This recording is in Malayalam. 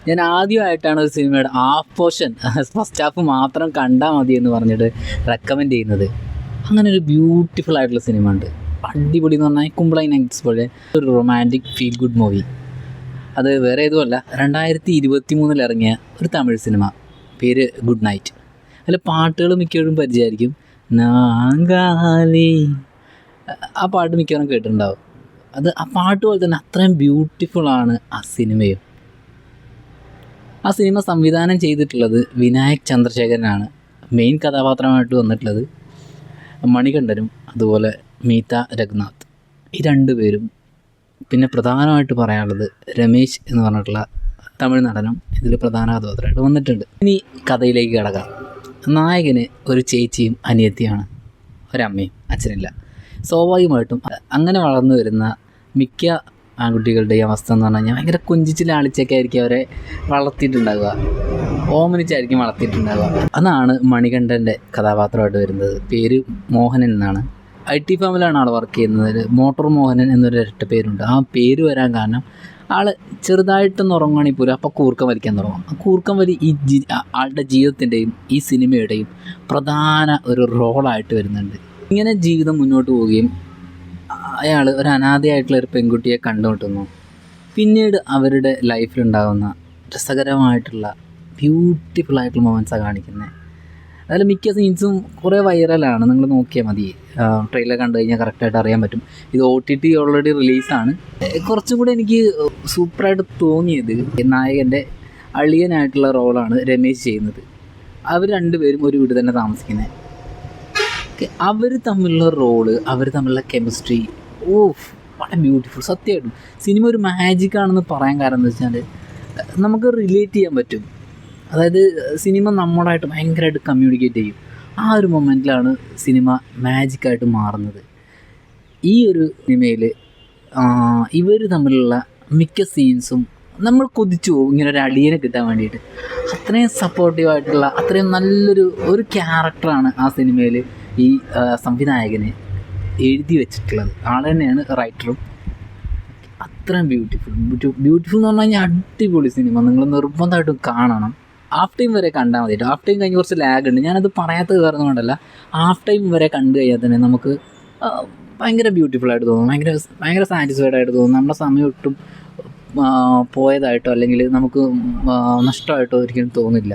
ഞാൻ ആദ്യമായിട്ടാണ് ഒരു സിനിമയുടെ ഹാഫ് പോർഷൻ ഫസ്റ്റ് ഹാഫ് മാത്രം കണ്ടാൽ മതി എന്ന് പറഞ്ഞിട്ട് റെക്കമെൻഡ് ചെയ്യുന്നത്. അങ്ങനെ ഒരു ബ്യൂട്ടിഫുൾ ആയിട്ടുള്ള സിനിമ ഉണ്ട്, അടിപൊളി എന്ന് പറഞ്ഞാൽ കുംബ്ലൈ നൈറ്റ്സ് പോലെ ഒരു റൊമാൻറ്റിക് ഫീൽ ഗുഡ് മൂവി. അത് വേറെ ഏതുമല്ല, 2023 ഇറങ്ങിയ ഒരു തമിഴ് സിനിമ, പേര് ഗുഡ് നൈറ്റ്. അതിൽ പാട്ടുകൾ മിക്കവരും പരിചയമായിരിക്കും. നാങ്കാലി, ആ പാട്ട് മിക്കവരും കേട്ടിട്ടുണ്ടാവും. അത് ആ പാട്ട് പോലെ തന്നെ അത്രയും ബ്യൂട്ടിഫുള്ളാണ് ആ സിനിമയും. ആ സിനിമ സംവിധാനം ചെയ്തിട്ടുള്ളത് വിനായക് ചന്ദ്രശേഖരനാണ്. മെയിൻ കഥാപാത്രമായിട്ട് വന്നിട്ടുള്ളത് മണികണ്ഠനും അതുപോലെ മീത രഘുനാഥ്, ഈ രണ്ടുപേരും. പിന്നെ പ്രധാനമായിട്ട് പറയാനുള്ളത് രമേശ് എന്ന് പറഞ്ഞിട്ടുള്ള തമിഴ് നടനും ഇതിൽ പ്രധാന കഥാപാത്രമായിട്ട് വന്നിട്ടുണ്ട്. ഇനി കഥയിലേക്ക് കിടക്കാം. നായകന് ഒരു ചേച്ചിയും അനിയത്തിയാണ്, ഒരമ്മയും അച്ഛനില്ല. സ്വാഭാവികമായിട്ടും അങ്ങനെ വളർന്നു വരുന്ന മിക്ക ആൺകുട്ടികളുടെയും അവസ്ഥ എന്ന് പറഞ്ഞു കഴിഞ്ഞാൽ ഭയങ്കര കൊഞ്ചിച്ച് ലാളിച്ചൊക്കെ ആയിരിക്കും അവരെ വളർത്തിയിട്ടുണ്ടാവുക, ഓമനിച്ചായിരിക്കും വളർത്തിയിട്ടുണ്ടാവുക. അതാണ് മണികണ്ഠൻ്റെ കഥാപാത്രമായിട്ട് വരുന്നത്. പേര് മോഹനൻ എന്നാണ്. IT ഫാമിലാണ് ആൾ വർക്ക് ചെയ്യുന്നത്. മോട്ടോർ മോഹനൻ എന്നൊരു ഇരട്ട പേരുണ്ട്. ആ പേര് വരാൻ കാരണം ആൾ ചെറുതായിട്ടൊന്ന് ഉറങ്ങുകയാണെങ്കിൽ പോലും അപ്പോൾ കൂർക്കം വലിക്കാൻ തുടങ്ങും. ആ കൂർക്കം വലി ആളുടെ ജീവിതത്തിൻ്റെയും ഈ സിനിമയുടെയും പ്രധാന ഒരു റോളായിട്ട് വരുന്നുണ്ട്. ഇങ്ങനെ ജീവിതം മുന്നോട്ട് പോവുകയും അയാൾ ഒരു അനാഥയായിട്ടുള്ള ഒരു പെൺകുട്ടിയെ കണ്ടുമുട്ടുന്നു. പിന്നീട് അവരുടെ ലൈഫിലുണ്ടാകുന്ന രസകരമായിട്ടുള്ള ബ്യൂട്ടിഫുള്ളായിട്ടുള്ള മൊമെൻറ്റ്സാണ് കാണിക്കുന്നത്. അതിൽ മിക്ക സീൻസും കുറേ വൈറലാണ്, നിങ്ങൾ നോക്കിയാൽ മതി. ട്രെയിലർ കണ്ടു കഴിഞ്ഞാൽ കറക്റ്റായിട്ട് അറിയാൻ പറ്റും. ഇത് OTT ഓൾറെഡി റിലീസാണ്. കുറച്ചും കൂടെ എനിക്ക് സൂപ്പറായിട്ട് തോന്നിയത് നായകൻ്റെ അളിയനായിട്ടുള്ള റോളാണ് രമേശ് ചെയ്യുന്നത്. അവർ രണ്ടുപേരും ഒരു വീട് തന്നെ താമസിക്കുന്നത്. അവർ തമ്മിലുള്ള റോള്, അവർ തമ്മിലുള്ള കെമിസ്ട്രി, വളരെ ബ്യൂട്ടിഫുൾ. സത്യമായിട്ടും സിനിമ ഒരു മാജിക്കാണെന്ന് പറയാൻ കാരണം എന്താ വെച്ചാൽ നമുക്ക് റിലേറ്റ് ചെയ്യാൻ പറ്റും. അതായത് സിനിമ നമ്മളായിട്ട് ഭയങ്കരമായിട്ട് കമ്മ്യൂണിക്കേറ്റ് ചെയ്യും. ആ ഒരു മൊമെൻറ്റിലാണ് സിനിമ മാജിക്കായിട്ട് മാറുന്നത്. ഈ ഒരു സിനിമയിൽ ഇവർ തമ്മിലുള്ള മിക്ക സീൻസും നമ്മൾ കൊതിച്ചു പോകും, ഇങ്ങനെ ഒരു അളിയനെ കിട്ടാൻ വേണ്ടിയിട്ട്. അത്രയും സപ്പോർട്ടീവായിട്ടുള്ള അത്രയും നല്ലൊരു ക്യാരക്ടറാണ് ആ സിനിമയിൽ ഈ സംവിധായകന് എഴുതി വെച്ചിട്ടുള്ളത്. ആൾ തന്നെയാണ് റൈറ്ററും. അത്രയും ബ്യൂട്ടിഫുൾ എന്ന് പറഞ്ഞു കഴിഞ്ഞാൽ അടിപൊളി സിനിമ. നിങ്ങൾ നിർബന്ധമായിട്ടും കാണണം. ഹാഫ് ടൈം വരെ കണ്ടാൽ മതി. ഹാഫ് ടൈം കഴിഞ്ഞ് കുറച്ച് ലാഗ് ഉണ്ട്. ഞാനത് പറയാത്തത് കാരണം കൊണ്ടല്ല, ഹാഫ് ടൈം വരെ കണ്ടു കഴിഞ്ഞാൽ തന്നെ നമുക്ക് ഭയങ്കര ബ്യൂട്ടിഫുള്ളായിട്ട് തോന്നും, ഭയങ്കര സാറ്റിസ്ഫൈഡ് ആയിട്ട് തോന്നും. നമ്മുടെ സമയം ഒട്ടും പോയതായിട്ടോ അല്ലെങ്കിൽ നമുക്ക് നഷ്ടമായിട്ടോ ഒരിക്കലും തോന്നില്ല.